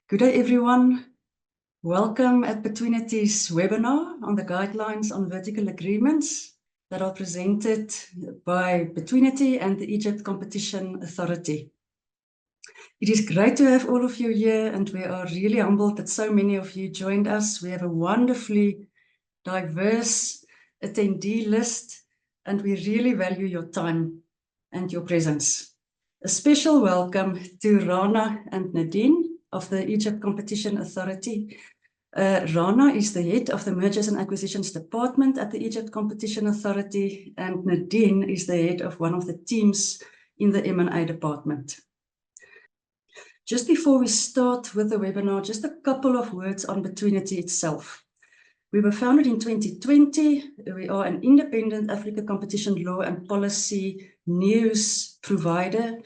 Good day, everyone. Welcome at Betweenity's webinar on the guidelines on vertical agreements that are presented by Betweenity and the Egypt Competition Authority. It is great to have all of you here, and we are really humbled that so many of you joined us. We have a wonderfully diverse attendee list, and we really value your time and your presence. A special welcome to Rana and Nadine of the Egypt Competition Authority. Rana is the head of the Mergers and Acquisitions Department at the Egypt Competition Authority, and Nadine is the head of one of the teams in the M&A department. Just before we start with the webinar, just a couple of words on Betweenity itself. We were founded in 2020. We are an independent Africa competition law and policy news provider,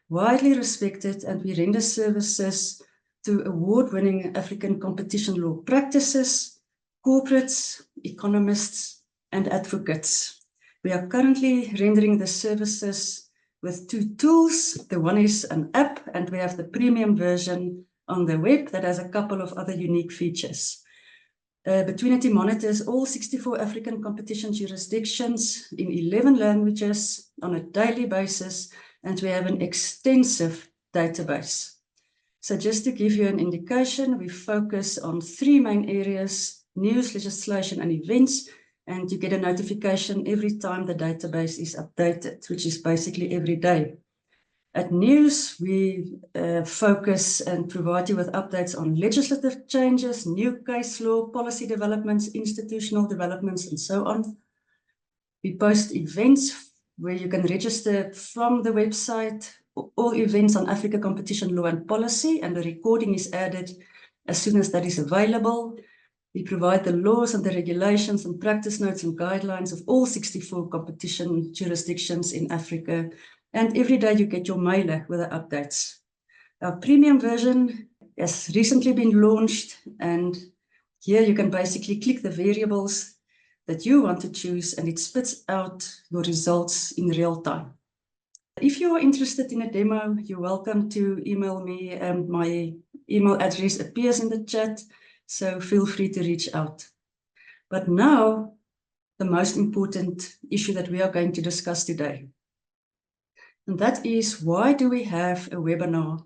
widely respected, and we render services to award-winning African competition law practices, corporates, economists, and advocates. We are currently rendering the services with two tools. The one is an app, and we have the premium version on the web that has a couple of other unique features. Betweenity monitors all 64 African competition jurisdictions in 11 languages on a daily basis, and we have an extensive database. So just to give you an indication, we focus on three main areas: news, legislation, and events, and you get a notification every time the database is updated, which is basically every day. At news, we focus and provide you with updates on legislative changes, new case law, policy developments, institutional developments, and so on. We post events where you can register from the website, all events on Africa competition law and policy, and the recording is added as soon as that is available. We provide the laws and the regulations and practice notes and guidelines of all 64 competition jurisdictions in Africa. And every day you get your mailer with the updates. Our premium version has recently been launched, and here you can basically click the variables that you want to choose, and it spits out your results in real time. If you are interested in a demo, you're welcome to email me, and my email address appears in the chat, so feel free to reach out. But now, the most important issue that we are going to discuss today. And that is, why do we have a webinar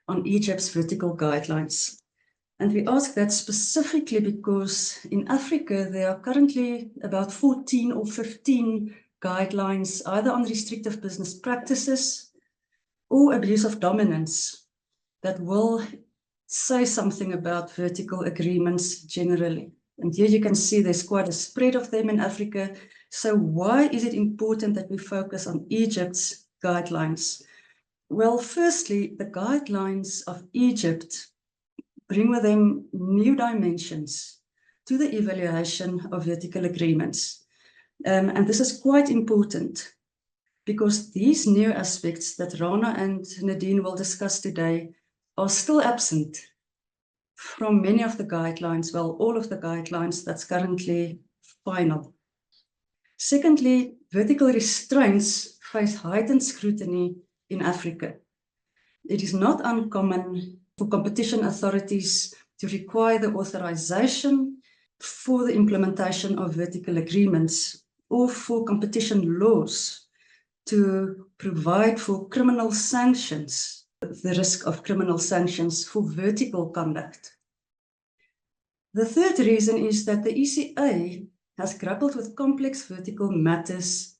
on Egypt's vertical guidelines? And we ask that specifically because in Africa, there are currently about 14 or 15 guidelines, either on restrictive business practices or abuse of dominance, that will say something about vertical agreements generally. And here you can see there's quite a spread of them in Africa. So why is it important that we focus on Egypt's guidelines? Well, firstly, the guidelines of Egypt bring with them new dimensions to the evaluation of vertical agreements. And this is quite important because these new aspects that Rana and Nadine will discuss today are still absent from many of the guidelines, well, all of the guidelines that's currently final. Secondly, vertical restraints face heightened scrutiny in Africa. It is not uncommon for competition authorities to require the authorization for the implementation of vertical agreements, or for competition laws to provide for criminal sanctions, the risk of criminal sanctions for vertical conduct. The third reason is that the ECA has grappled with complex vertical matters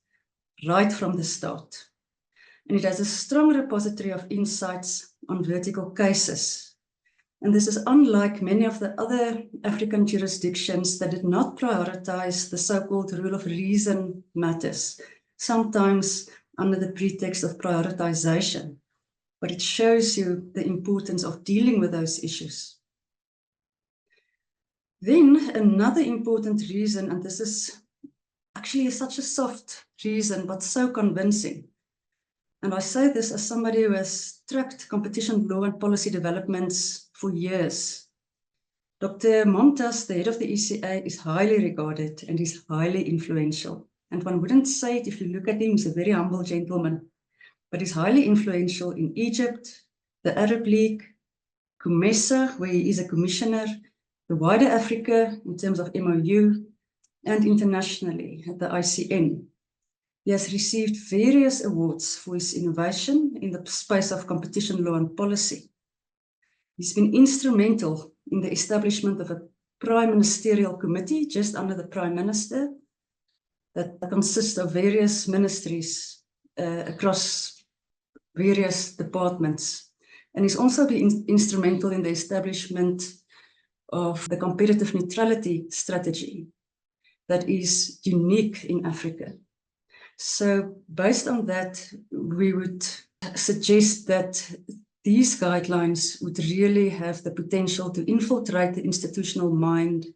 right from the start. And it has a strong repository of insights on vertical cases. And this is unlike many of the other African jurisdictions that did not prioritize the so-called rule of reason matters, sometimes under the pretext of prioritization. But it shows you the importance of dealing with those issues. Then another important reason, and this is actually such a soft reason, but so convincing. And I say this as somebody who has tracked competition law and policy developments for years. Dr. Montas, the head of the ECA, is highly regarded and is highly influential. And one wouldn't say it if you look at him, he's a very humble gentleman, but he's highly influential in Egypt, the Arab League, COMESA, where he is a commissioner, the wider Africa in terms of MOU, and internationally at the ICN. He has received various awards for his innovation in the space of competition law and policy. He's been instrumental in the establishment of a Prime Ministerial Committee just under the Prime Minister that consists of various ministries across various departments. And he's also been instrumental in the establishment of the competitive neutrality strategy that is unique in Africa. So based on that, we would suggest that these guidelines would really have the potential to infiltrate the institutional mind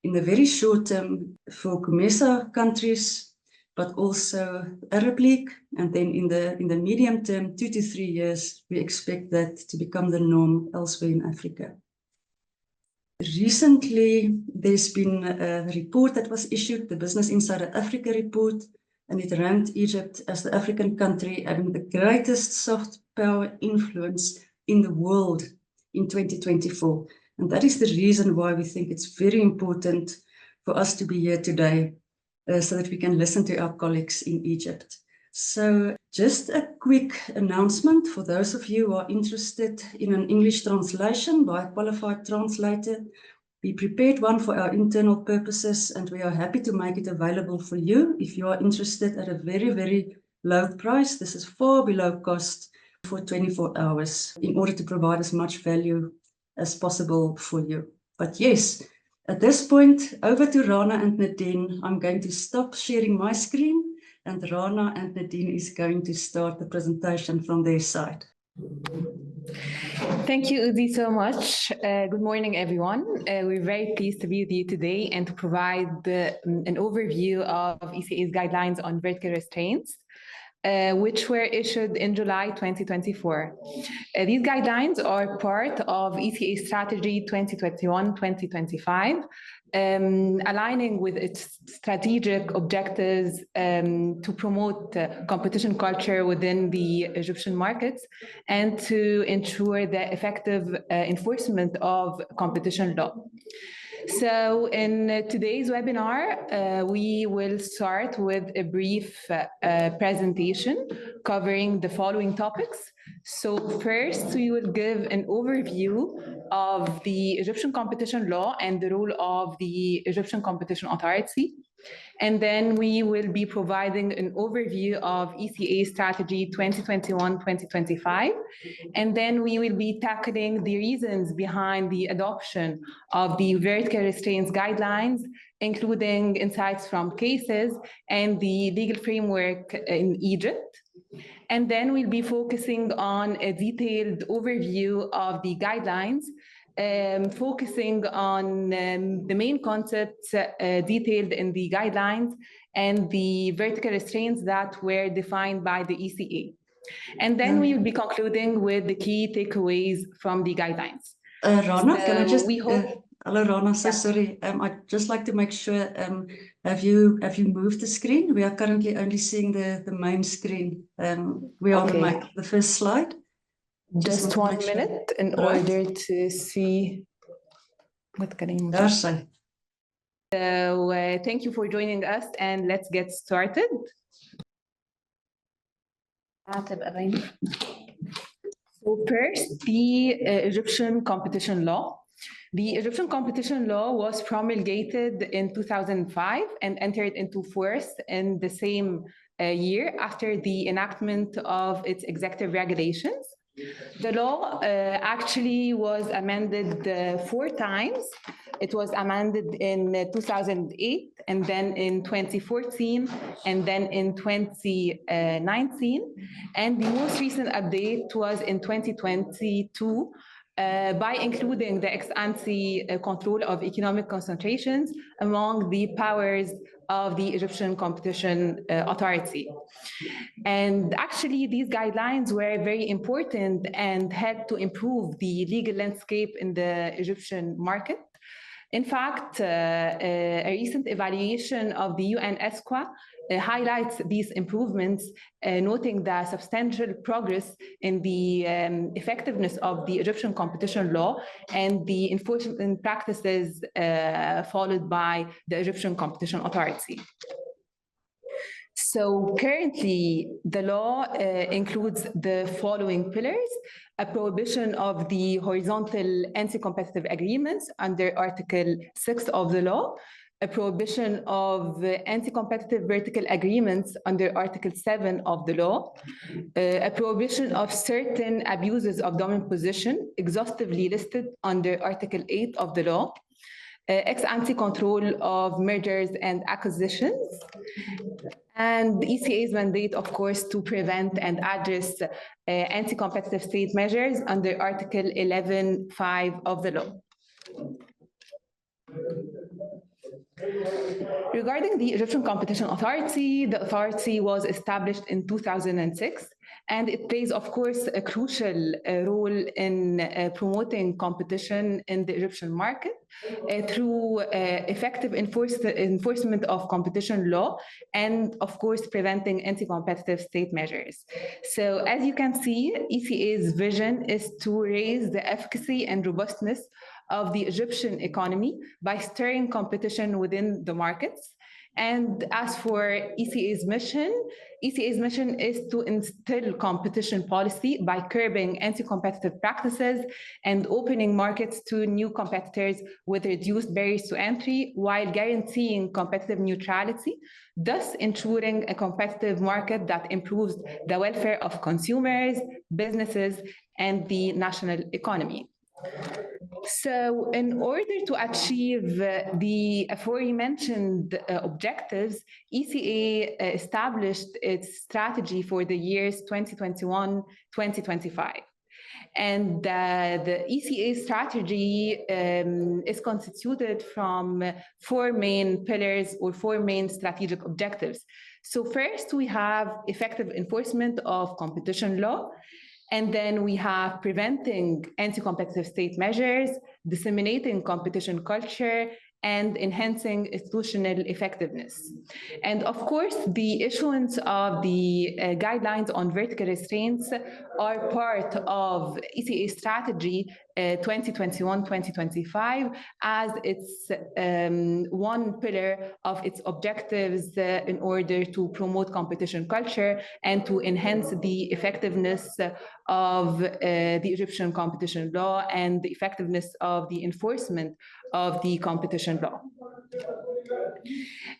in the very short term for COMESA countries, but also Arab League, and then in the medium term, 2 to 3 years, we expect that to become the norm elsewhere in Africa. Recently, there's been a report that was issued, the Business Insider Africa report, and it ranked Egypt as the African country having the greatest soft power influence in the world in 2024. And that is the reason why we think it's very important for us to be here today, so that we can listen to our colleagues in Egypt. So just a quick announcement for those of you who are interested in an English translation by a qualified translator. We prepared one for our internal purposes, and we are happy to make it available for you if you are interested at a very, very low price. This is far below cost for 24 hours in order to provide as much value as possible for you. But yes, at this point, over to Rana and Nadine. I'm going to stop sharing my screen, and Rana and Nadine is going to start the presentation from their side. Thank you, Odie, so much. Good morning, everyone. We're very pleased to be with you today and to provide an overview of ECA's guidelines on vertical restraints, which were issued in July 2024. These guidelines are part of ECA Strategy 2021-2025, aligning with its strategic objectives to promote competition culture within the Egyptian markets and to ensure the effective enforcement of competition law. So in today's webinar, we will start with a brief presentation covering the following topics. So first, we will give an overview of the Egyptian competition law and the role of the Egyptian Competition Authority. And then we will be providing an overview of ECA Strategy 2021-2025. And then we will be tackling the reasons behind the adoption of the vertical restraints guidelines, including insights from cases and the legal framework in Egypt. And then we'll be focusing on a detailed overview of the guidelines, focusing on the main concepts detailed in the guidelines and the vertical restraints that were defined by the ECA. And then we will be concluding with the key takeaways from the guidelines. Rana, can I just... hello, Rana, so sorry. I'd just like to make sure, have you moved the screen? We are currently only seeing the main screen. We are on the first slide. Just 1 minute in order to see what can I say. So thank you for joining us, and let's get started. So first, the Egyptian competition law. The Egyptian competition law was promulgated in 2005 and entered into force in the same year after the enactment of its executive regulations. The law actually was amended 4 times. It was amended in 2008, and then in 2014, and then in 2019. And the most recent update was in 2022, by including the ex-ante control of economic concentrations among the powers of the Egyptian Competition Authority. And actually, these guidelines were very important and helped to improve the legal landscape in the Egyptian market. In fact, a recent evaluation of the UN ESCWA highlights these improvements, noting the substantial progress in the effectiveness of the Egyptian competition law and the enforcement practices followed by the Egyptian Competition Authority. So currently, the law includes the following pillars: a prohibition of the horizontal anti-competitive agreements under Article 6 of the law, a prohibition of anti-competitive vertical agreements under Article 7 of the law, a prohibition of certain abuses of dominant position exhaustively listed under Article 8 of the law, ex-ante control of mergers and acquisitions, and the ECA's mandate, of course, to prevent and address anti-competitive state measures under Article 11.5 of the law. Regarding the Egyptian Competition Authority, the authority was established in 2006, and it plays, of course, a crucial role in promoting competition in the Egyptian market through effective enforcement of competition law and, of course, preventing anti-competitive state measures. So, as you can see, ECA's vision is to raise the efficacy and robustness of the Egyptian economy by stirring competition within the markets. And as for ECA's mission is to instill competition policy by curbing anti-competitive practices and opening markets to new competitors with reduced barriers to entry while guaranteeing competitive neutrality, thus ensuring a competitive market that improves the welfare of consumers, businesses, and the national economy. So in order to achieve the aforementioned objectives, ECA established its strategy for the years 2021-2025. And the ECA strategy is constituted from four main pillars or four main strategic objectives. So first, we have effective enforcement of competition law. And then we have preventing anti-competitive state measures, disseminating competition culture, and enhancing institutional effectiveness. And of course, the issuance of the guidelines on vertical restraints are part of ECA strategy 2021-2025 as it's one pillar of its objectives in order to promote competition culture and to enhance the effectiveness of the Egyptian competition law and the effectiveness of the enforcement of the competition law.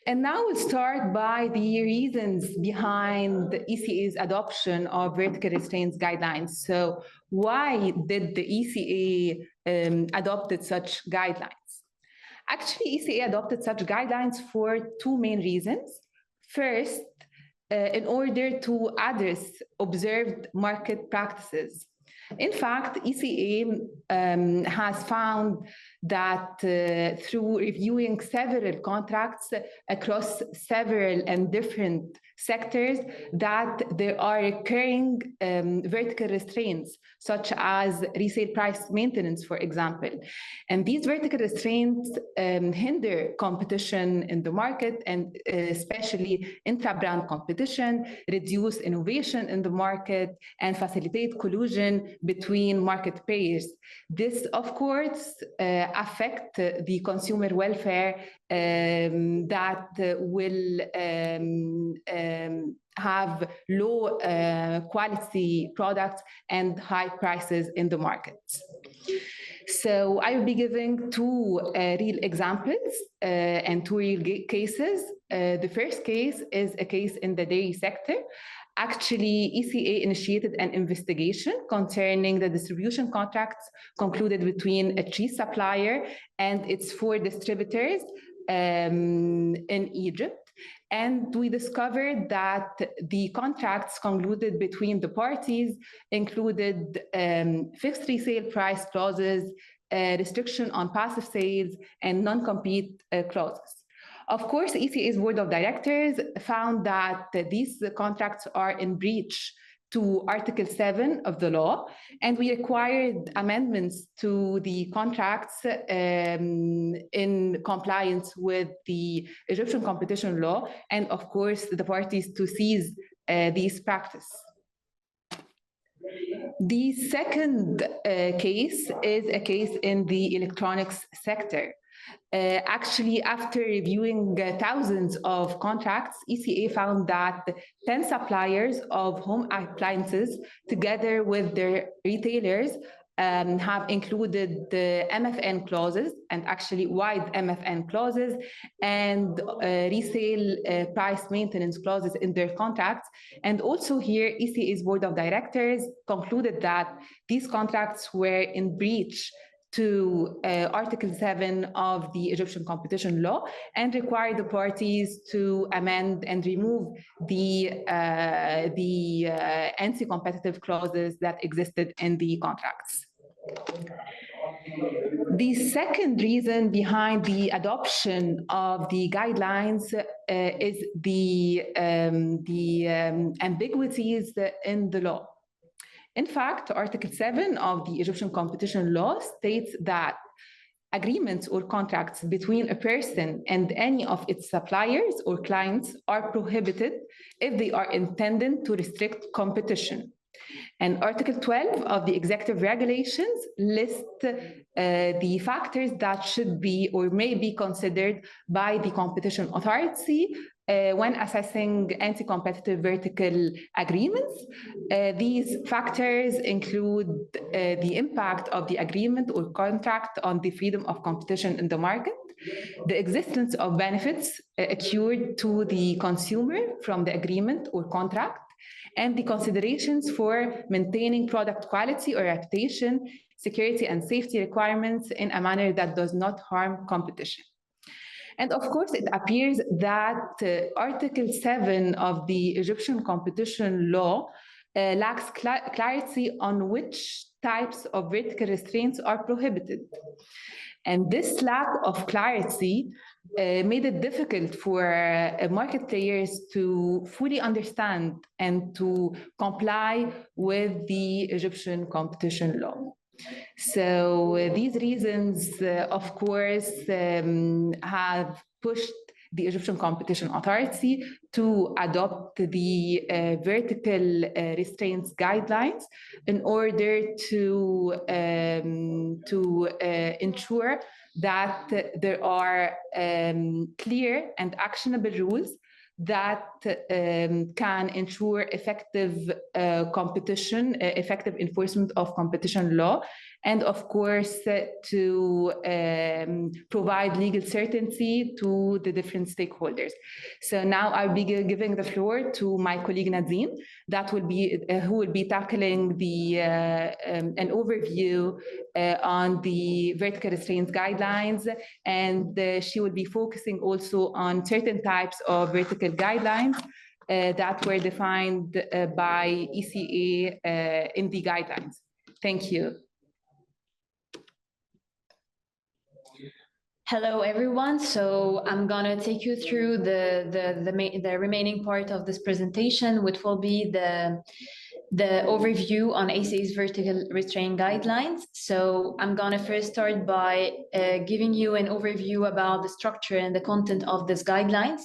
And now we'll start by the reasons behind the ECA's adoption of vertical restraints guidelines. So why did the ECA adopted such guidelines? Actually, ECA adopted such guidelines for two main reasons. First, in order to address observed market practices. In fact, ECA has found that through reviewing several contracts across several and different sectors, that there are recurring vertical restraints, such as resale price maintenance, for example. And these vertical restraints hinder competition in the market, and especially intra-brand competition, reduce innovation in the market, and facilitate collusion between market players. This, of course, affect the consumer welfare that will have low quality products and high prices in the market. So I will be giving two real examples and two real cases. The first case is a case in the dairy sector. Actually, ECA initiated an investigation concerning the distribution contracts concluded between a cheese supplier and its 4 distributors in Egypt. And we discovered that the contracts concluded between the parties included fixed resale price clauses, restriction on passive sales, and non-compete clauses. Of course, ECA's board of directors found that these contracts are in breach to Article 7 of the law, and we required amendments to the contracts in compliance with the Egyptian competition law, and of course, the parties to seize these practices. The second case is a case in the electronics sector. Actually, after reviewing thousands of contracts, ECA found that 10 suppliers of home appliances, together with their retailers, have included the MFN clauses, and actually wide MFN clauses, and resale price maintenance clauses in their contracts. And also here, ECA's board of directors concluded that these contracts were in breach to Article 7 of the Egyptian competition law, and required the parties to amend and remove the anti-competitive clauses that existed in the contracts. The second reason behind the adoption of the guidelines is the ambiguities in the law. In fact, Article 7 of the Egyptian competition law states that agreements or contracts between a person and any of its suppliers or clients are prohibited if they are intended to restrict competition. And Article 12 of the executive regulations lists the factors that should be or may be considered by the competition authority when assessing anti-competitive vertical agreements. These factors include the impact of the agreement or contract on the freedom of competition in the market, the existence of benefits accrued to the consumer from the agreement or contract, and the considerations for maintaining product quality or reputation, security and safety requirements in a manner that does not harm competition. And of course, it appears that Article 7 of the Egyptian competition law lacks clarity on which types of vertical restraints are prohibited. And this lack of clarity made it difficult for market players to fully understand and to comply with the Egyptian competition law. So these reasons, of course, have pushed the Egyptian Competition Authority to adopt the vertical restraints guidelines in order to ensure that there are clear and actionable rules that can ensure effective competition, effective enforcement of competition law, and of course to provide legal certainty to the different stakeholders. So now I'll be giving the floor to my colleague Nadine, who will be tackling an overview on the vertical restraints guidelines, and she will be focusing also on certain types of vertical guidelines that were defined by ECA in the guidelines. Thank you. Hello, everyone. So I'm going to take you through the remaining part of this presentation, which will be the overview on ECA's vertical restraint guidelines. So I'm going to first start by giving you an overview about the structure and the content of these guidelines.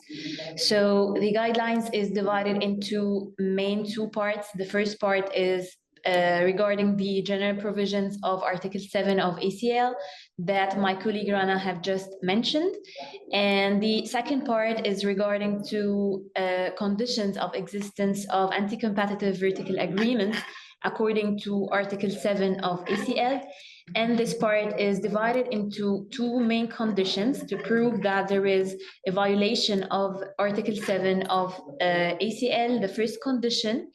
So the guidelines is divided into main two parts. The first part is regarding the general provisions of Article 7 of ACL that my colleague Rana have just mentioned. And the second part is regarding to conditions of existence of anti-competitive vertical agreements according to Article 7 of ACL. And this part is divided into two main conditions to prove that there is a violation of Article 7 of ACL. The first condition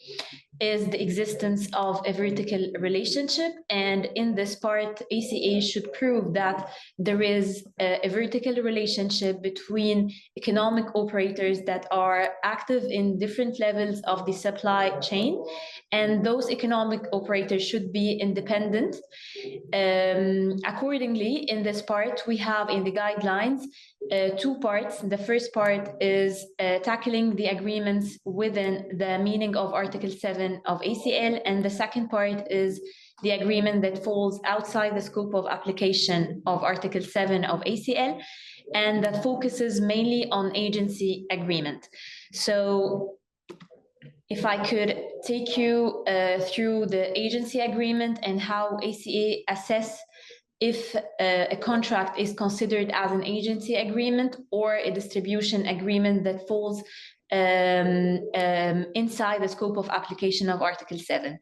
is the existence of a vertical relationship. And in this part, ACA should prove that there is a vertical relationship between economic operators that are active in different levels of the supply chain. And those economic operators should be independent. Accordingly, in this part, we have in the guidelines two parts. The first part is tackling the agreements within the meaning of Article 7 of ACL, and the second part is the agreement that falls outside the scope of application of Article 7 of ACL, and that focuses mainly on agency agreement. So if I could take you through the agency agreement and how ACA assess if a contract is considered as an agency agreement or a distribution agreement that falls inside the scope of application of Article 7.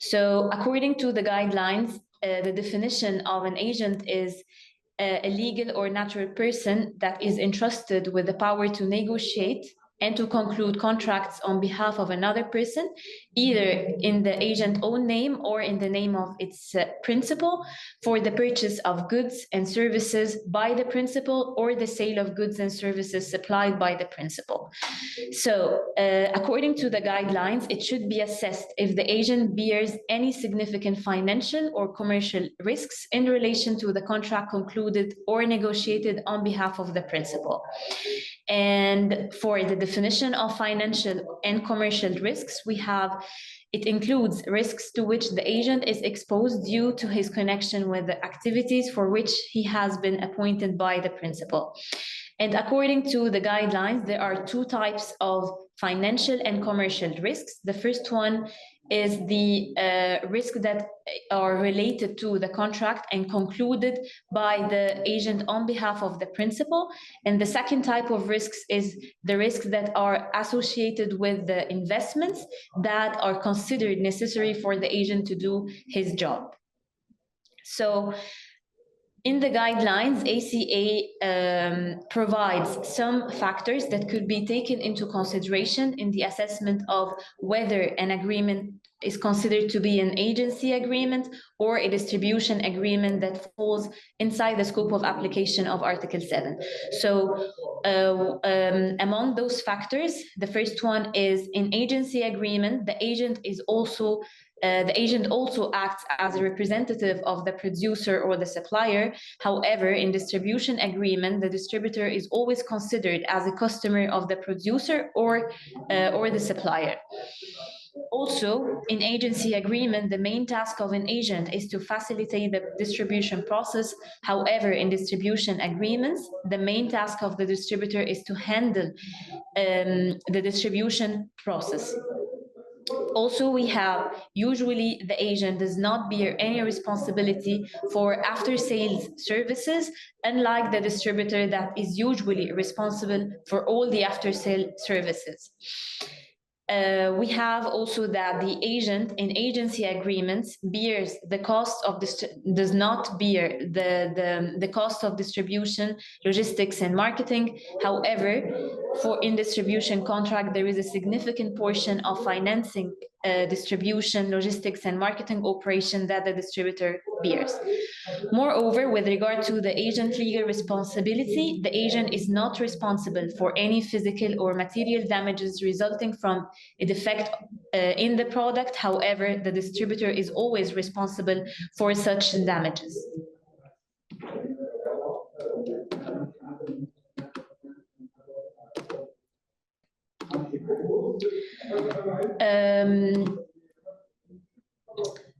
So according to the guidelines, the definition of an agent is a legal or natural person that is entrusted with the power to negotiate and to conclude contracts on behalf of another person, either in the agent's own name or in the name of its principal, for the purchase of goods and services by the principal or the sale of goods and services supplied by the principal. So, according to the guidelines, it should be assessed if the agent bears any significant financial or commercial risks in relation to the contract concluded or negotiated on behalf of the principal. And for the definition of financial and commercial risks, it includes risks to which the agent is exposed due to his connection with the activities for which he has been appointed by the principal. And according to the guidelines, there are two types of financial and commercial risks. The first one is the risk that are related to the contract and concluded by the agent on behalf of the principal. And the second type of risks is the risks that are associated with the investments that are considered necessary for the agent to do his job. So in the guidelines, ACA provides some factors that could be taken into consideration in the assessment of whether an agreement is considered to be an agency agreement or a distribution agreement that falls inside the scope of application of Article 7. So among those factors, the first one is in agency agreement, the agent also acts as a representative of the producer or the supplier. However, in distribution agreement, the distributor is always considered as a customer of the producer or the supplier. Also, in agency agreement, the main task of an agent is to facilitate the distribution process. However, in distribution agreements, the main task of the distributor is to handle the distribution process. Also, we have usually the agent does not bear any responsibility for after-sales services, unlike the distributor that is usually responsible for all the after-sale services. We have also that the agent in agency agreements bears the cost of does not bear the cost of distribution, logistics, and marketing. However, for in distribution contract, there is a significant portion of financing distribution, logistics, and marketing operation that the distributor bears. Moreover, with regard to the agent legal responsibility, the agent is not responsible for any physical or material damages resulting from a defect in the product. However, the distributor is always responsible for such damages.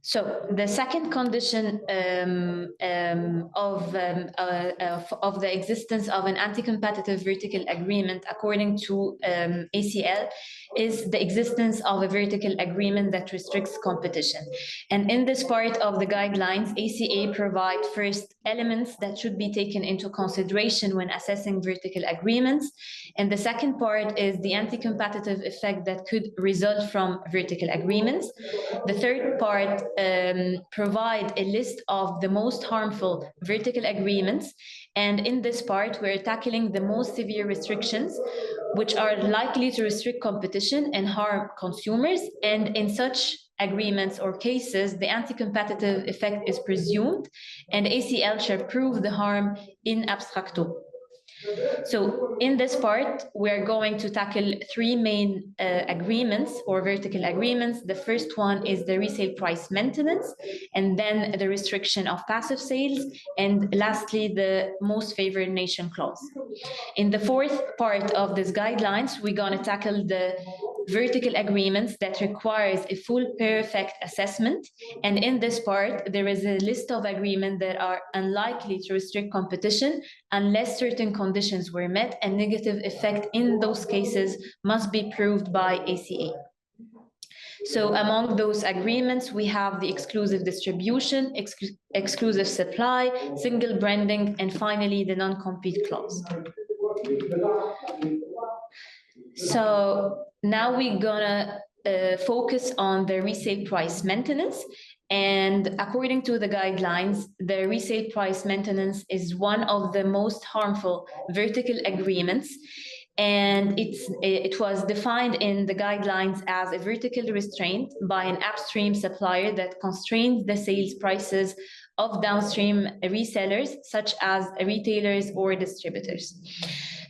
So the second condition of the existence of an anti-competitive vertical agreement according to ACL is the existence of a vertical agreement that restricts competition. And in this part of the guidelines, ACA provide first elements that should be taken into consideration when assessing vertical agreements. And the second part is the anti-competitive effect that could result from vertical agreements. The third part provide a list of the most harmful vertical agreements. And in this part, we're tackling the most severe restrictions, which are likely to restrict competition and harm consumers. And in such agreements or cases, the anti-competitive effect is presumed, and ACL shall prove the harm in abstracto. So in this part, we're going to tackle three main agreements or vertical agreements. The first one is the resale price maintenance, and then the restriction of passive sales, and lastly, the most favored nation clause. In the fourth part of this guidelines, we're going to tackle the vertical agreements that requires a full pair effect assessment. And in this part, there is a list of agreements that are unlikely to restrict competition unless certain conditions were met, and negative effect in those cases must be proved by ACA. So among those agreements, we have the exclusive distribution, exclusive supply, single branding, and finally the non-compete clause. So now we're gonna focus on the resale price maintenance. And according to the guidelines, the resale price maintenance is one of the most harmful vertical agreements. And it was defined in the guidelines as a vertical restraint by an upstream supplier that constrains the sales prices of downstream resellers, such as retailers or distributors.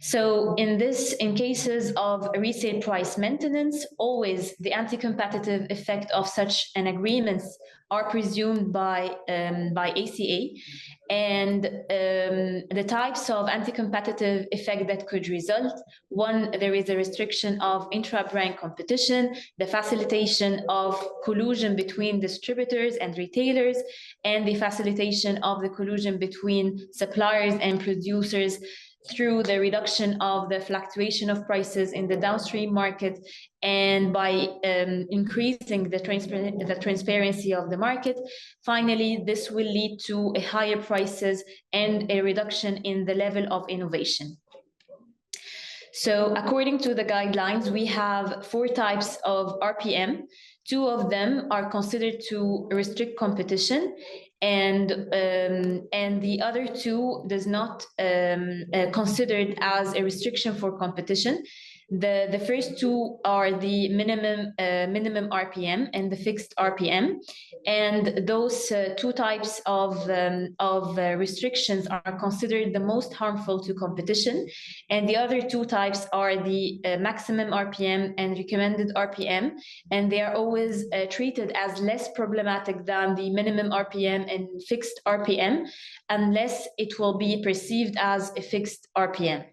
So in cases of resale price maintenance, always the anti-competitive effect of such an agreements are presumed by ACA, and the types of anti-competitive effect that could result. One, there is a restriction of intra-brand competition, the facilitation of collusion between distributors and retailers, and the facilitation of the collusion between suppliers and producers through the reduction of the fluctuation of prices in the downstream market, and by increasing the transparency of the market. Finally, this will lead to a higher prices and a reduction in the level of innovation. So according to the guidelines, we have 4 types of RPM. 2 of them are considered to restrict competition, and the other 2 does not considered as a restriction for competition. The first 2 are the minimum RPM and the fixed RPM, and those 2 types of restrictions are considered the most harmful to competition, and the other 2 types are the maximum RPM and recommended RPM, and they are always treated as less problematic than the minimum RPM and fixed RPM, unless it will be perceived as a fixed RPM.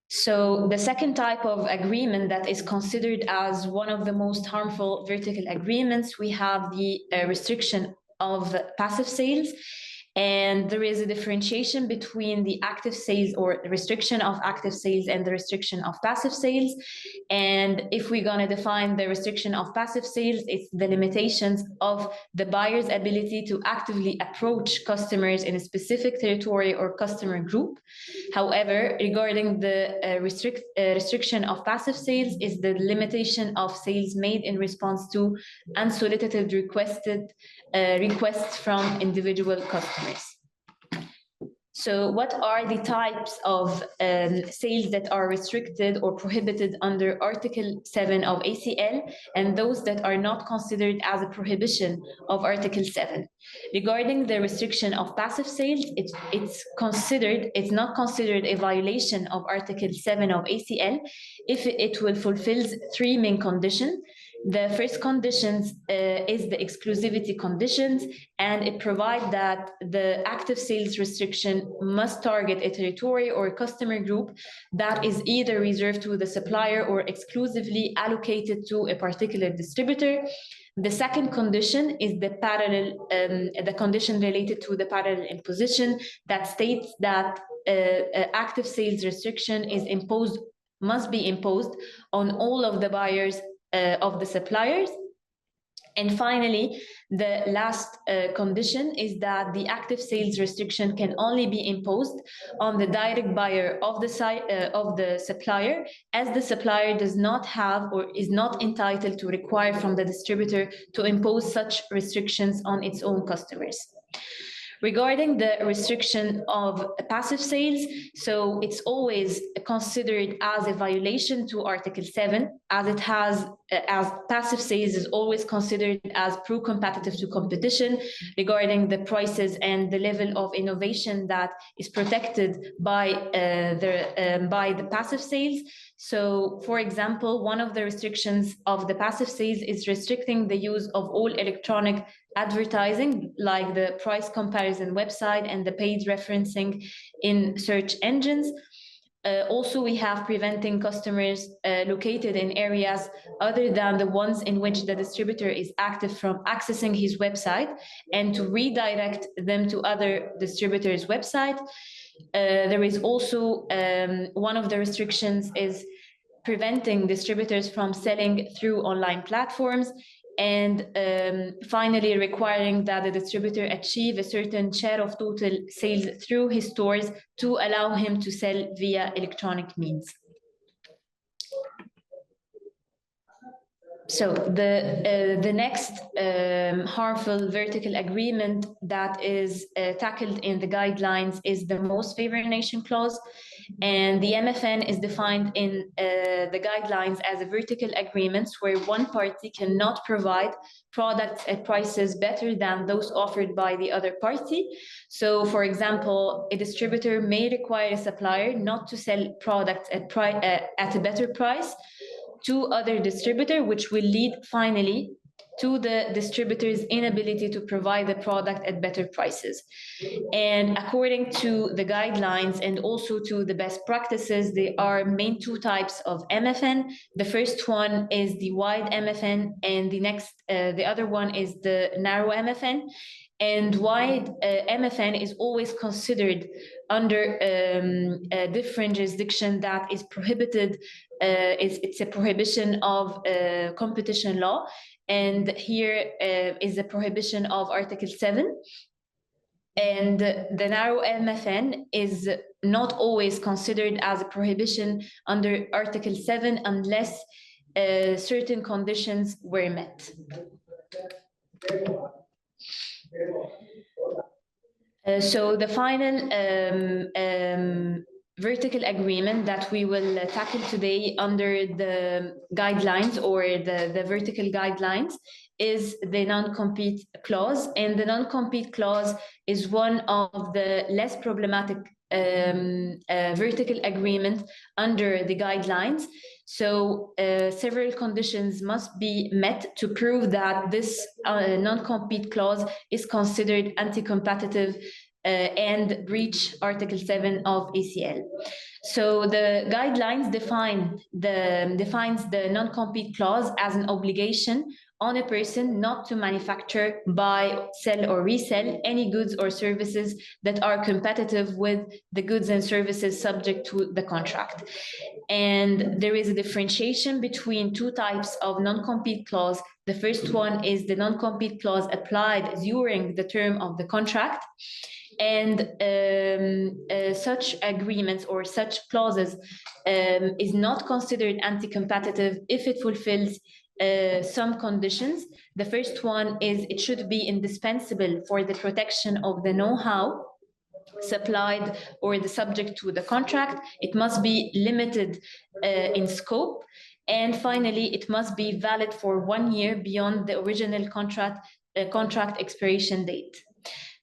So the second type of agreement that is considered as one of the most harmful vertical agreements, we have the restriction of passive sales. And there is a differentiation between the active sales or the restriction of active sales and the restriction of passive sales. And if we're going to define the restriction of passive sales, it's the limitations of the buyer's ability to actively approach customers in a specific territory or customer group. However, regarding the restriction of passive sales is the limitation of sales made in response to unsolicited requests from individual customers. So what are the types of sales that are restricted or prohibited under Article 7 of ACL, and those that are not considered as a prohibition of Article 7? Regarding the restriction of passive sales, it's not considered a violation of Article 7 of ACL if it will fulfill 3 main conditions. The first conditions is the exclusivity conditions, and it provides that the active sales restriction must target a territory or a customer group that is either reserved to the supplier or exclusively allocated to a particular distributor. The second condition is the condition related to the parallel imposition that states that active sales restriction must be imposed on all of the buyers of the suppliers. And finally, the last condition is that the active sales restriction can only be imposed on the direct buyer of the supplier, as the supplier does not have or is not entitled to require from the distributor to impose such restrictions on its own customers. Regarding the restriction of passive sales, so it's always considered as a violation to Article 7, as it has, as passive sales is always considered as pro-competitive to competition regarding the prices and the level of innovation that is protected by the passive sales. So, for example, one of the restrictions of the passive sales is restricting the use of all electronic advertising, like the price comparison website and the paid referencing in search engines. Also, we have preventing customers located in areas other than the ones in which the distributor is active from accessing his website and to redirect them to other distributors' website. There is also one of the restrictions is preventing distributors from selling through online platforms, and finally requiring that the distributor achieve a certain share of total sales through his stores to allow him to sell via electronic means. So the next harmful vertical agreement that is tackled in the guidelines is the most favored nation clause. And the MFN is defined in the guidelines as a vertical agreements where one party cannot provide products at prices better than those offered by the other party. So, for example, a distributor may require a supplier not to sell products at a better price to other distributor, which will lead finally to the distributor's inability to provide the product at better prices. And according to the guidelines and also to the best practices, there are main two types of MFN. The first one is the wide MFN, and the other one is the narrow MFN. And wide MFN is always considered under a different jurisdiction that is prohibited. It's a prohibition of competition law. And here is a prohibition of Article 7. And the narrow MFN is not always considered as a prohibition under Article 7 unless certain conditions were met. So the final vertical agreement that we will tackle today under the guidelines or the vertical guidelines is the non-compete clause. And the non-compete clause is one of the less problematic vertical agreement under the guidelines. So several conditions must be met to prove that this non-compete clause is considered anti-competitive and breach Article 7 of ACL. So the guidelines defines the non-compete clause as an obligation on a person not to manufacture, buy, sell, or resell any goods or services that are competitive with the goods and services subject to the contract. And there is a differentiation between two types of non-compete clause. The first one is the non-compete clause applied during the term of the contract. And such agreements or such clauses is not considered anti-competitive if it fulfills some conditions. The first one is it should be indispensable for the protection of the know-how supplied or the subject to the contract. It must be limited in scope. And finally, it must be valid for 1 year beyond the original contract expiration date.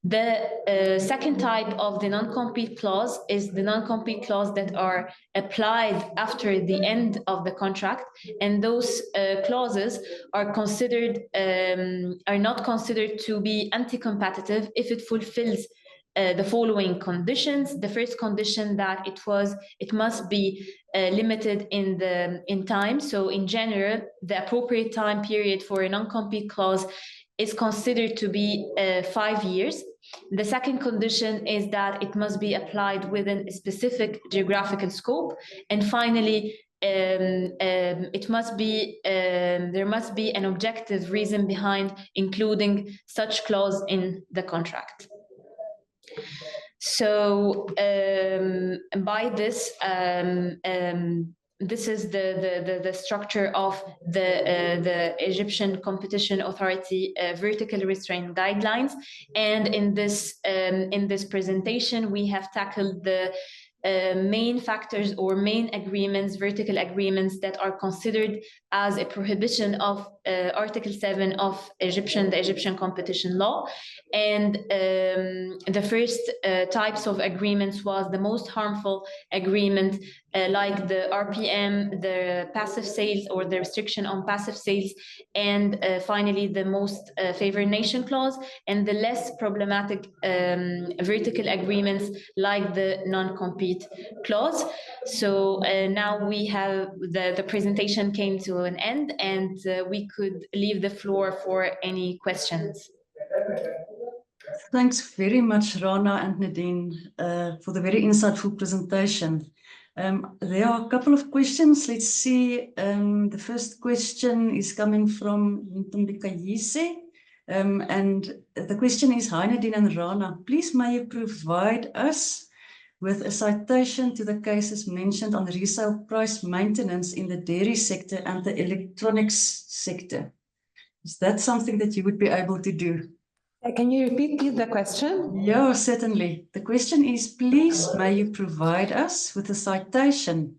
The second type of the non-compete clause is the non-compete clause that are applied after the end of the contract, and those clauses are not considered to be anti-competitive if it fulfills the following conditions. The first condition that it must be limited in time. So in general, the appropriate time period for a non-compete clause is considered to be 5 years. The second condition is that it must be applied within a specific geographical scope. And finally, there must be an objective reason behind including such clause in the contract. So by this, this is the structure of the Egyptian Competition Authority vertical restraint guidelines. And in this presentation, we have tackled the main factors or main agreements, vertical agreements that are considered as a prohibition of Article 7 of the Egyptian competition law. And the first types of agreements was the most harmful agreement, like the RPM, the passive sales or the restriction on passive sales, and finally the most favored nation clause, and the less problematic vertical agreements like the non-compete clause. So now we have the presentation came to an end, and we could leave the floor for any questions. Thanks very much, Rana and Nadine, for the very insightful presentation. There are a couple of questions. Let's see. The first question is coming from Ntumbikayise. And the question is, hi Nadine and Rana, please may you provide us with a citation to the cases mentioned on resale price maintenance in the dairy sector and the electronics sector. Is that something that you would be able to do? Can you repeat please the question? Yeah, certainly. The question is, please may you provide us with a citation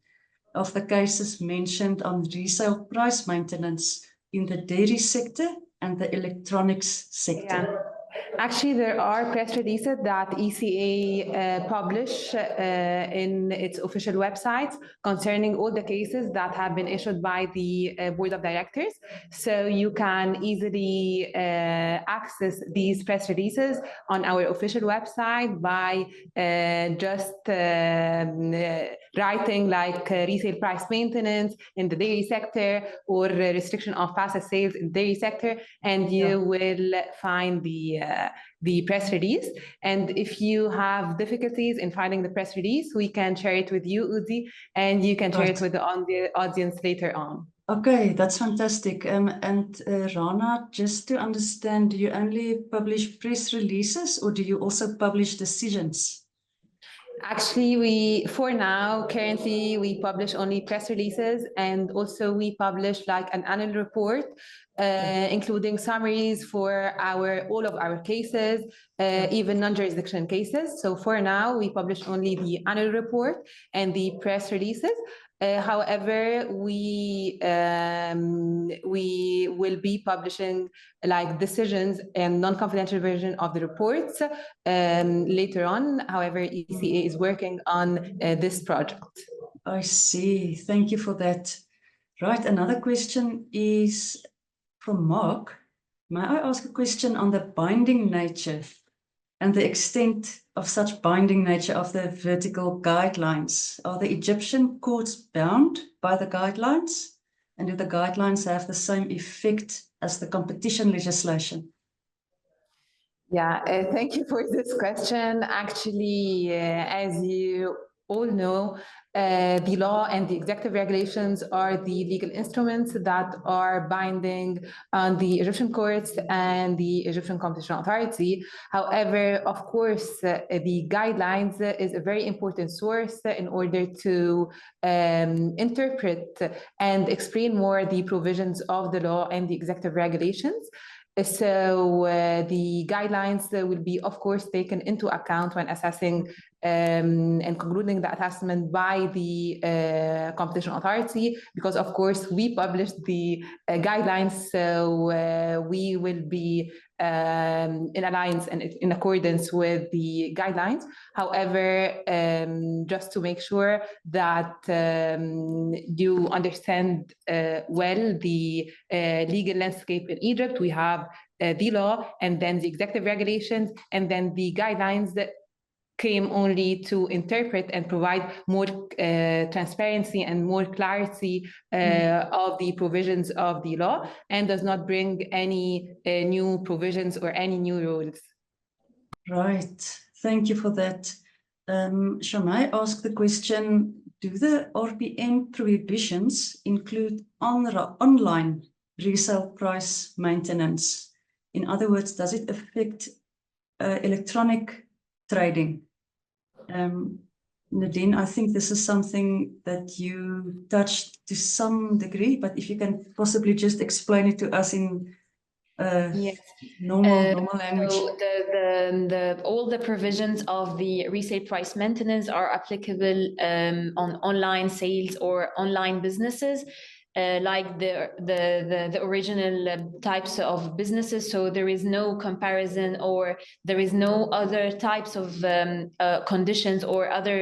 of the cases mentioned on resale price maintenance in the dairy sector and the electronics sector. Yeah. Actually, there are press releases that ECA publish in its official website concerning all the cases that have been issued by the board of directors. So you can easily access these press releases on our official website by just writing like resale price maintenance in the dairy sector or restriction of passive sales in the dairy sector, and you will find the press release. And if you have difficulties in finding the press release, we can share it with you, Odie, and you can share it with the audience later on. Okay, that's fantastic. And Rana, just to understand, do you only publish press releases or do you also publish decisions? Actually, currently, we publish only press releases, and also we publish like an annual report, including summaries for all of our cases, even non-jurisdiction cases. So for now, we publish only the annual report and the press releases. However, we will be publishing like decisions and non-confidential version of the reports later on. However, ECA is working on this project. I see. Thank you for that. Right. Another question is from Mark. May I ask a question on the binding nature and the extent of such binding nature of the vertical guidelines? Are the Egyptian courts bound by the guidelines? And do the guidelines have the same effect as the competition legislation? Yeah, thank you for this question. Actually, as you all know, the law and the executive regulations are the legal instruments that are binding on the Egyptian courts and the Egyptian Competition Authority. However, of course, the guidelines is a very important source in order to interpret and explain more the provisions of the law and the executive regulations. So the guidelines will be, of course, taken into account when assessing and concluding the assessment by the Competition Authority, because, of course, we published the guidelines, so we will be in alliance and in accordance with the guidelines. However, just to make sure that you understand well the legal landscape in Egypt, we have the law and then the executive regulations, and then the guidelines that came only to interpret and provide more transparency and more clarity of the provisions of the law, and does not bring any new provisions or any new rules. Right. Thank you for that. Shall I ask the question, do the RPM prohibitions include online resale price maintenance? In other words, does it affect electronic trading? Nadine, I think this is something that you touched to some degree, but if you can possibly just explain it to us in Yes. normal language. So all the provisions of the resale price maintenance are applicable on online sales or online businesses. Like the original types of businesses. So there is no comparison, or there is no other types of conditions or other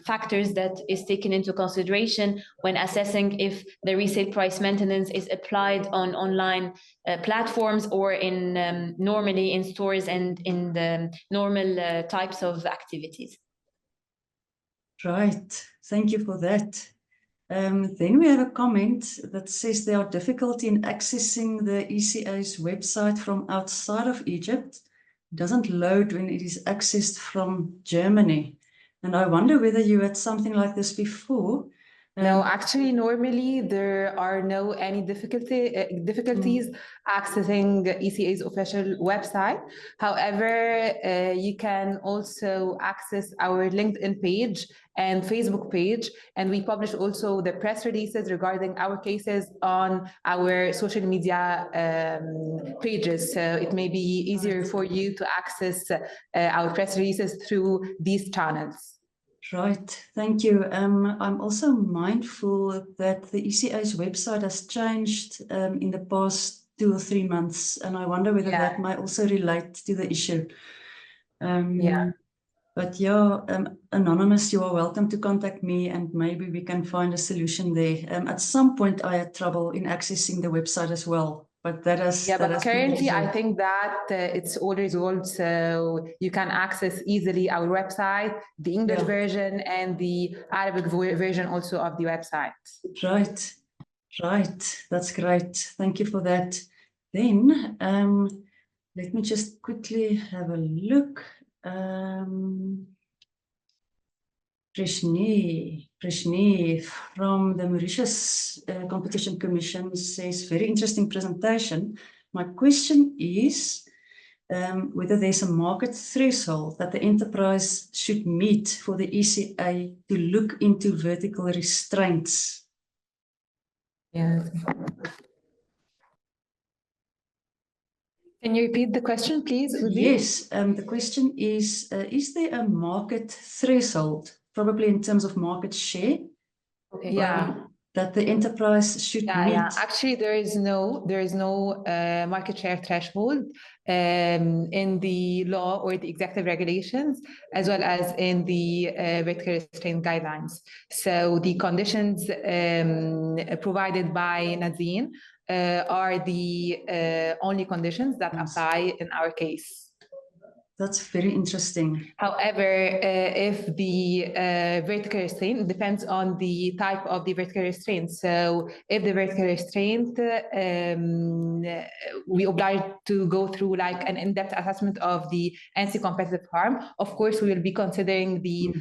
factors that is taken into consideration when assessing if the resale price maintenance is applied on online platforms or in normally in stores and in the normal types of activities. Right, thank you for that. Then we have a comment that says there are difficulty in accessing the ECA's website from outside of Egypt. It doesn't load when it is accessed from Germany. And I wonder whether you had something like this before. No, actually, normally there are no any difficulties accessing ECA's official website. However, you can also access our LinkedIn page and Facebook page, and we publish also the press releases regarding our cases on our social media pages. So it may be easier for you to access our press releases through these channels. Right, thank you. I'm also mindful that the ECA's website has changed in the past 2 or 3 months, and I wonder whether that might also relate to the issue. But yeah, Anonymous, you are welcome to contact me and maybe we can find a solution there. At some point I had trouble in accessing the website as well, but that is... Yeah, but currently I think that it's all resolved, so you can access easily our website, the English version and the Arabic version also of the website. Right, right, that's great. Thank you for that. Then, let me just quickly have a look. Prishni from the Mauritius Competition Commission says, very interesting presentation. My question is whether there's a market threshold that the enterprise should meet for the ECA to look into vertical restraints. Yeah. Can you repeat the question, please, Odie? Yes, the question is there a market threshold, probably in terms of market share, that the enterprise should meet? Yeah, actually there is no market share threshold in the law or the executive regulations, as well as in the vertical restraint guidelines. So the conditions provided by Nadine are the only conditions that apply in our case. That's very interesting. However, if the vertical restraint depends on the type of the vertical restraint. So if the vertical restraint, we oblige to go through like an in-depth assessment of the anti-competitive harm. Of course, we will be considering the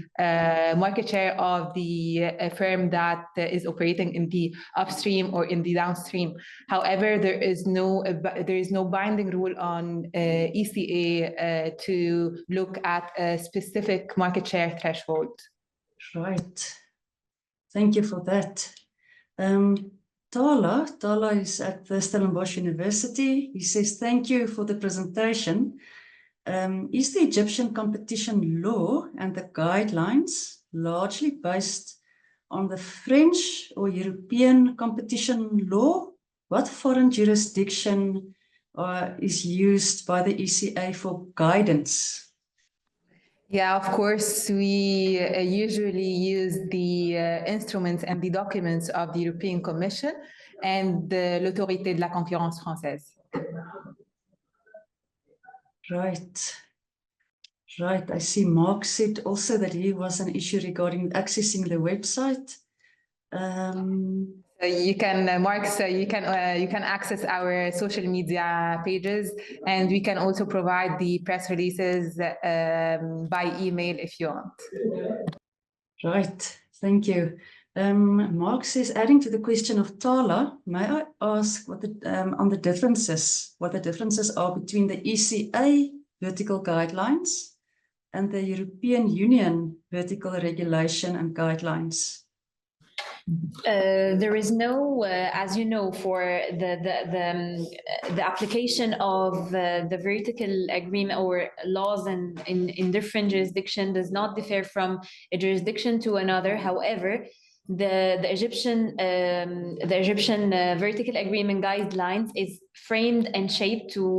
market share of the firm that is operating in the upstream or in the downstream. However, there is no binding rule on ECA to look at a specific market share threshold. Right. Thank you for that. Tala is at the Stellenbosch University. He says, thank you for the presentation. Is the Egyptian competition law and the guidelines largely based on the French or European competition law? What foreign jurisdiction is used by the ECA for guidance? Yeah, of course, we usually use the instruments and the documents of the European Commission and l'Autorité de la concurrence française. Right. Right. I see Mark said also that he was an issue regarding accessing the website. So you can, Mark, so you can access our social media pages, and we can also provide the press releases by email if you want. Right, thank you. Mark says, adding to the question of Tala, may I ask what on the differences, what the differences are between the ECA vertical guidelines and the European Union vertical regulation and guidelines? There is no, as you know, for the application of the vertical agreement or laws in different jurisdiction does not differ from a jurisdiction to another. However, the Egyptian vertical agreement guidelines is framed and shaped to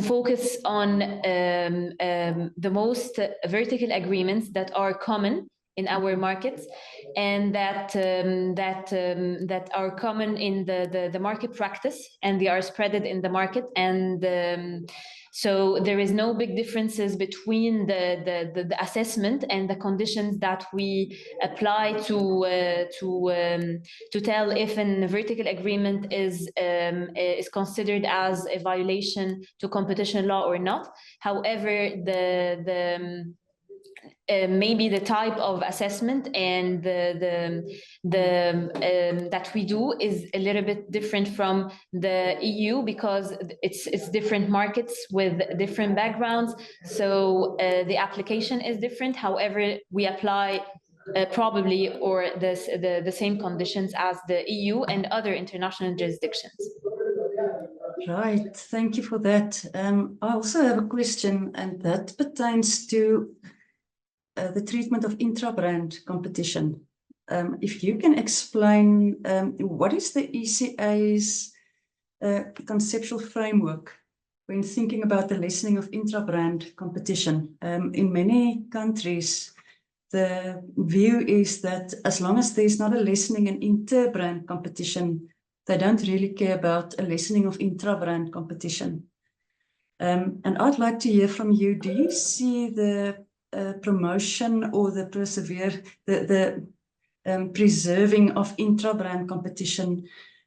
focus on the most vertical agreements that are common in our markets and that are common in the market practice, and they are spreaded in the market, and so there is no big differences between the assessment and the conditions that we apply to tell if a vertical agreement is considered as a violation to competition law or not. However, maybe the type of assessment and that we do is a little bit different from the EU because it's different markets with different backgrounds. So the application is different. However, we apply probably or the same conditions as the EU and other international jurisdictions. Right, thank you for that. I also have a question, and that pertains to the treatment of intra-brand competition. If you can explain what is the ECA's conceptual framework when thinking about the lessening of intra-brand competition. In many countries, the view is that as long as there's not a lessening in inter-brand competition, they don't really care about a lessening of intra-brand competition. And I'd like to hear from you, do you see the promotion or the preserving of intra-brand competition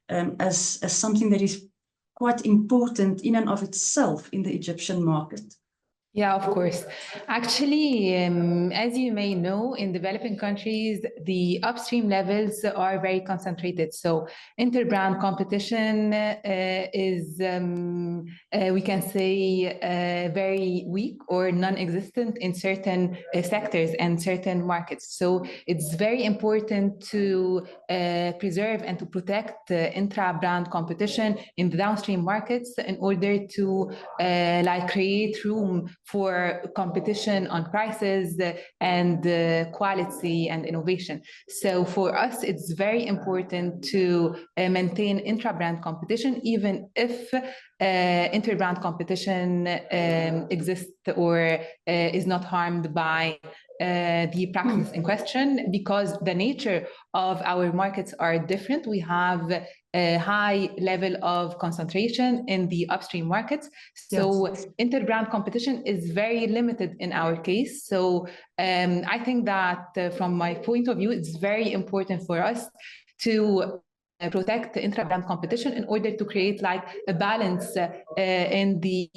as something that is quite important in and of itself in the Egyptian market? Yeah, of course. Actually, as you may know, in developing countries, the upstream levels are very concentrated. So inter-brand competition is, we can say, very weak or non-existent in certain sectors and certain markets. So it's very important to preserve and to protect intra-brand competition in the downstream markets in order to create room for competition on prices and quality and innovation. So for us, it's very important to maintain intra-brand competition, even if inter-brand competition exists or is not harmed by the practice in question, because the nature of our markets are different. We have a high level of concentration in the upstream markets. So yes, inter-brand competition is very limited in our case. So I think that from my point of view, it's very important for us to protect the intra-brand competition in order to create a balance in the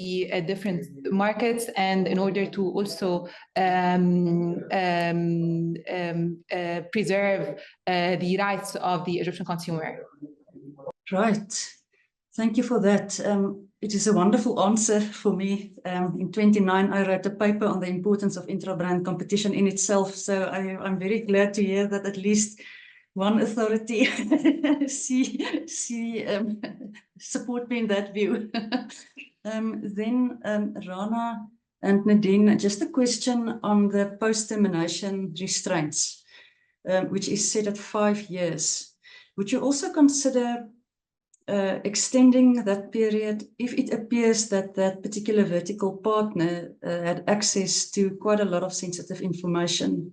different markets, and in order to also preserve the rights of the Egyptian consumer. Right. Thank you for that. It is a wonderful answer for me. In 2009, I wrote a paper on the importance of intra-brand competition in itself. So I'm very glad to hear that at least one authority support me in that view. Then Rana and Nadine, just a question on the post-termination restraints, which is set at 5 years. Would you also consider extending that period if it appears that that particular vertical partner had access to quite a lot of sensitive information?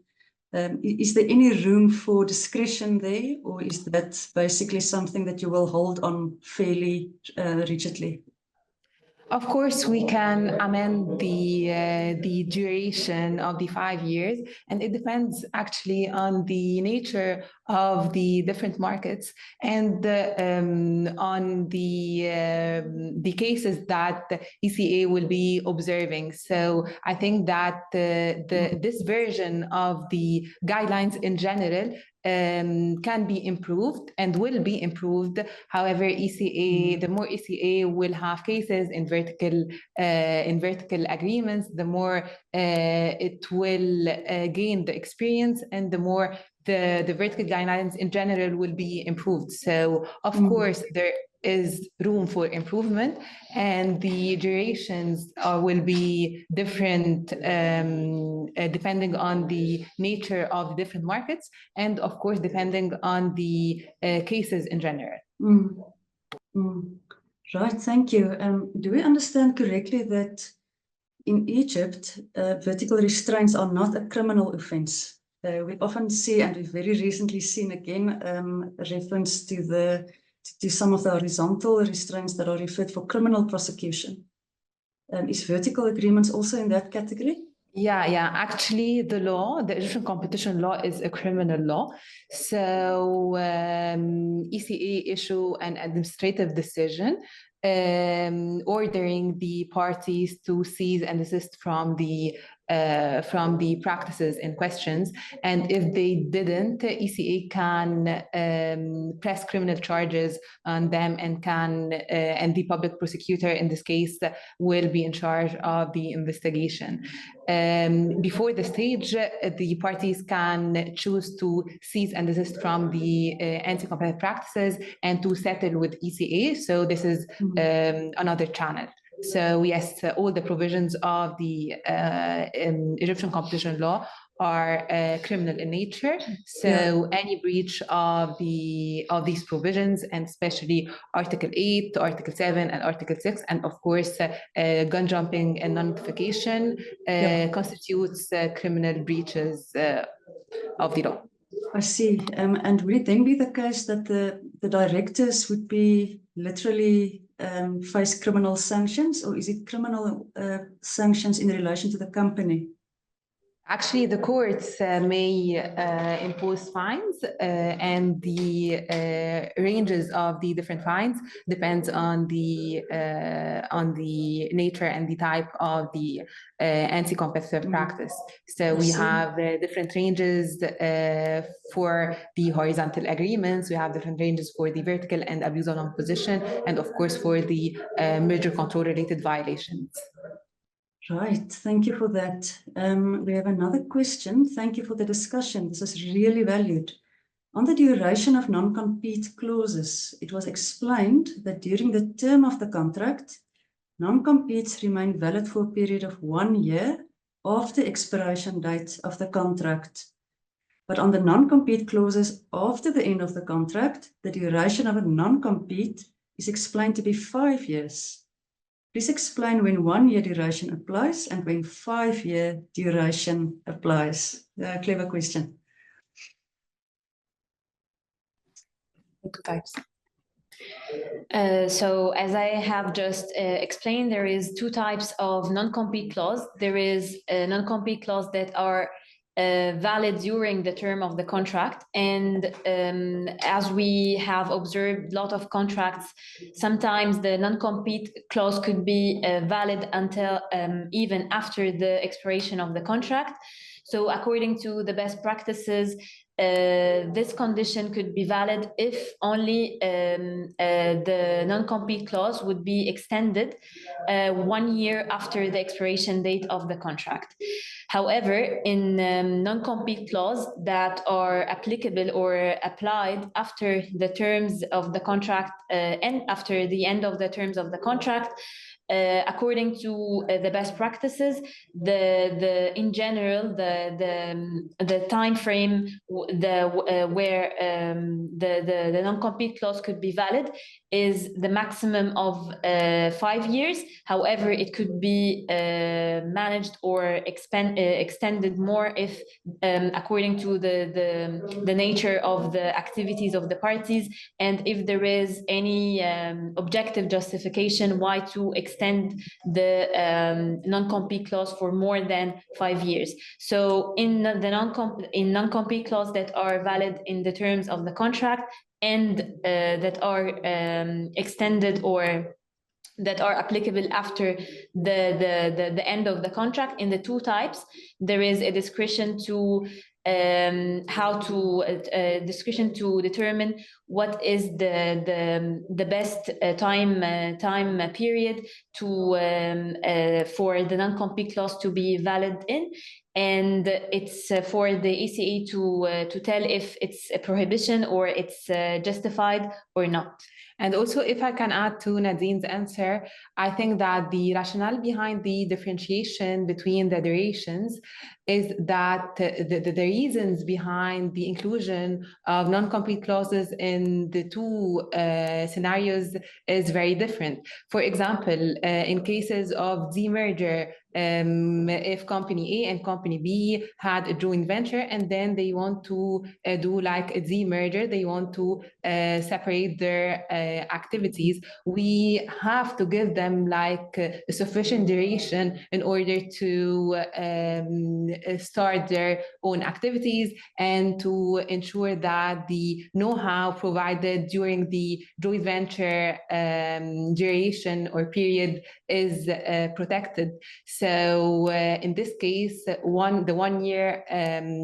Is there any room for discretion there, or is that basically something that you will hold on fairly rigidly? Of course, we can amend the duration of the 5 years, and it depends actually on the nature of the different markets and on the cases that the ECA will be observing. So I think that this version of the guidelines in general can be improved and will be improved. However, ECA, the more ECA will have cases in vertical agreements, the more it will gain the experience, and the more the vertical guidelines in general will be improved. So of course there is room for improvement, and the durations will be different depending on the nature of different markets, and of course depending on the cases in general. Right, thank you. Do we understand correctly that in Egypt, vertical restraints are not a criminal offense? We often see, and we've very recently seen again, a reference to some of the horizontal restraints that are referred for criminal prosecution. Is vertical agreements also in that category? Yeah. Actually, the Egyptian competition law is a criminal law. So ECA issue an administrative decision ordering the parties to cease and desist from the practices in questions. And if they didn't, ECA can press criminal charges on them, and the public prosecutor in this case will be in charge of the investigation. Before the stage, the parties can choose to cease and desist from the anti-competitive practices and to settle with ECA. So this is another channel. So yes, all the provisions of the Egyptian competition law are criminal in nature. So any breach of these provisions, and especially Article 8, Article 7, and Article 6, and of course gun jumping and non-notification constitutes criminal breaches of the law. I see. And would it then be the case that the directors would be literally face criminal sanctions, or is it criminal sanctions in relation to the company? Actually, the courts may impose fines, and the ranges of the different fines depends on the nature and the type of the anti-competitive practice. So we have different ranges for the horizontal agreements. We have different ranges for the vertical and abuse of non-position, and of course for the merger control related violations. Right, thank you for that. We have another question. Thank you for the discussion. This is really valued. On the duration of non-compete clauses, it was explained that during the term of the contract, non-competes remain valid for a period of 1 year after expiration date of the contract. But on the non-compete clauses after the end of the contract, the duration of a non-compete is explained to be 5 years. Please explain when 1 year duration applies and when 5 year duration applies. Clever question. Two types. So as I have just explained, there is two types of non-compete clause. There is a non-compete clause that are valid during the term of the contract. And as we have observed a lot of contracts, sometimes the non-compete clause could be valid until even after the expiration of the contract. So according to the best practices, this condition could be valid if only the non-compete clause would be extended 1 year after the expiration date of the contract. However, in non-compete clause that are applicable or applied after the terms of the contract and after the end of the terms of the contract, according to the best practices, in general the time frame where the non-compete clause could be valid is the maximum of 5 years. However, it could be managed or extended more if according to the nature of the activities of the parties, and if there is any objective justification why to extend the non-compete clause for more than 5 years. So in the non-compete clause that are valid in the terms of the contract and that are extended or that are applicable after the end of the contract, in the two types, there is a discretion to how to discussion to determine what is the best time period to for the non-compete clause to be valid in, and it's for the ECA to tell if it's a prohibition or it's justified or not. And also, if I can add to Nadine's answer, I think that the rationale behind the differentiation between the durations is that the reasons behind the inclusion of non-compete clauses in the two scenarios is very different. For example, in cases of demerger, if company A and company B had a joint venture and then they want to do like a demerger, they want to separate their activities, we have to give them like a sufficient duration in order to start their own activities and to ensure that the know-how provided during the joint venture duration or period is protected. So in this case, the 1 year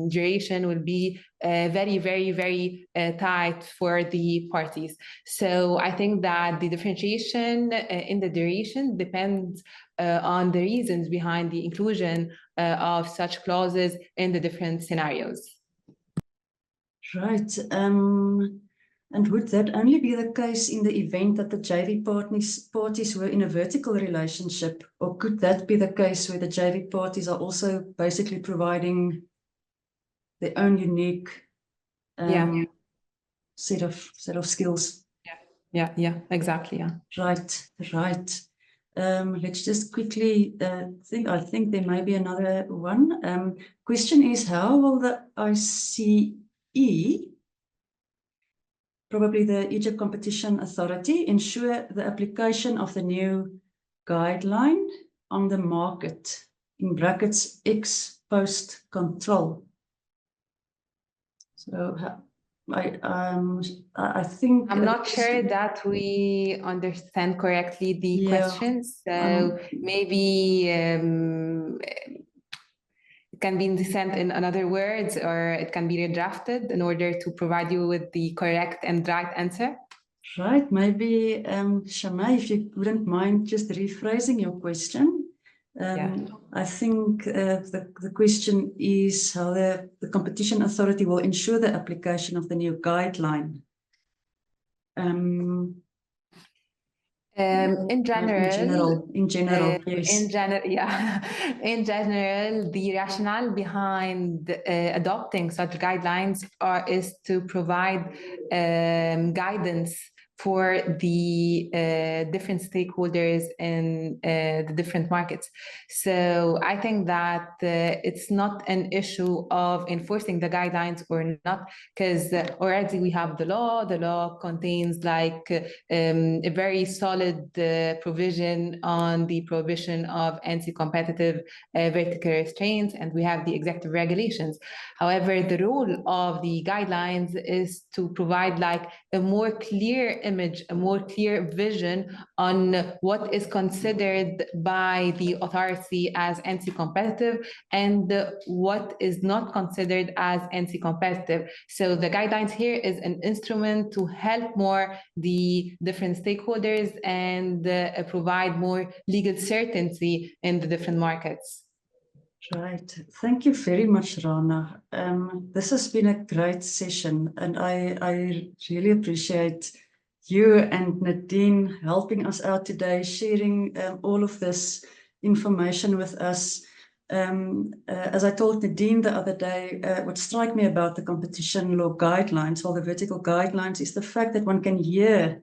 duration will be very, very, very tight for the parties. So I think that the differentiation in the duration depends on the reasons behind the inclusion of such clauses in the different scenarios. Right. And would that only be the case in the event that the JV parties were in a vertical relationship, or could that be the case where the JV parties are also basically providing their own unique set of skills? Yeah, exactly. Yeah. Right. Let's just quickly I think there may be another one. Question is, how will the ICE, probably the Egypt Competition Authority, ensure the application of the new guideline on the market, in brackets, ex post control? So I think I'm not sure that we understand correctly the questions. So maybe it can be sent in other words, or it can be redrafted in order to provide you with the correct and right answer. Right. Maybe Shamai, if you wouldn't mind just rephrasing your question. I think the question is how the Competition Authority will ensure the application of the new guideline. In general, yes. In general, the rationale behind adopting such guidelines is to provide guidance for the different stakeholders in the different markets. So I think that it's not an issue of enforcing the guidelines or not, because already we have the law. The law contains like a very solid provision on the prohibition of anti-competitive vertical restraints, and we have the executive regulations. However, the role of the guidelines is to provide like a more clear image, a more clear vision on what is considered by the authority as anti-competitive and what is not considered as anti-competitive. So the guidelines here is an instrument to help more the different stakeholders and provide more legal certainty in the different markets. Right. Thank you very much, Rana. This has been a great session, and I really appreciate you and Nadine helping us out today, sharing all of this information with us. As I told Nadine the other day, what struck me about the competition law guidelines, or the vertical guidelines, is the fact that one can hear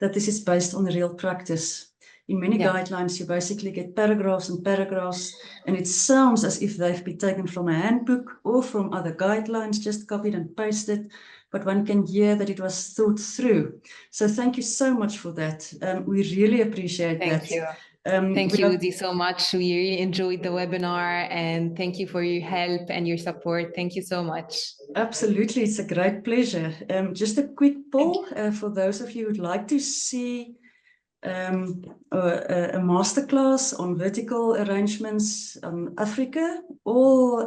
that this is based on real practice. In many guidelines, you basically get paragraphs and paragraphs, and it sounds as if they've been taken from a handbook or from other guidelines, just copied and pasted, but one can hear that it was thought through. So thank you so much for that. We really appreciate that. Thank you. Thank you, Odie, so much. We really enjoyed the webinar, and thank you for your help and your support. Thank you so much. Absolutely, it's a great pleasure. Just a quick poll for those of you who'd like to see a masterclass on vertical arrangements on Africa, all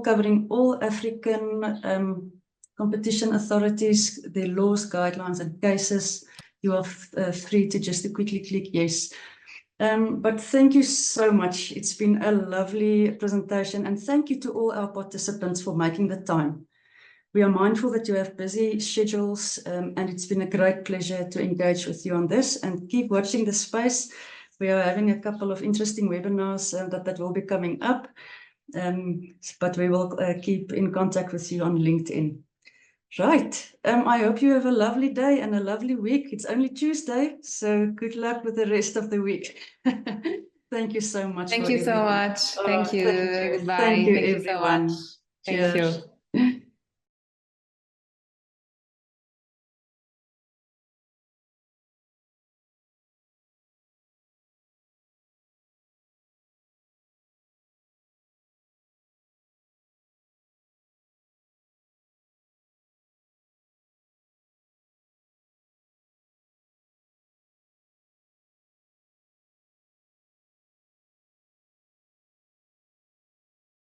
covering all African competition authorities, their laws, guidelines, and cases. You are free to just quickly click yes. But thank you so much. It's been a lovely presentation, and thank you to all our participants for making the time. We are mindful that you have busy schedules, and it's been a great pleasure to engage with you on this, and keep watching the space. We are having a couple of interesting webinars that will be coming up, but we will keep in contact with you on LinkedIn. Right. I hope you have a lovely day and a lovely week. It's only Tuesday, so good luck with the rest of the week. Thank you so much. Thank you so much. Thank you. Goodbye. Thank you, Thank you so everyone. much. Thank you.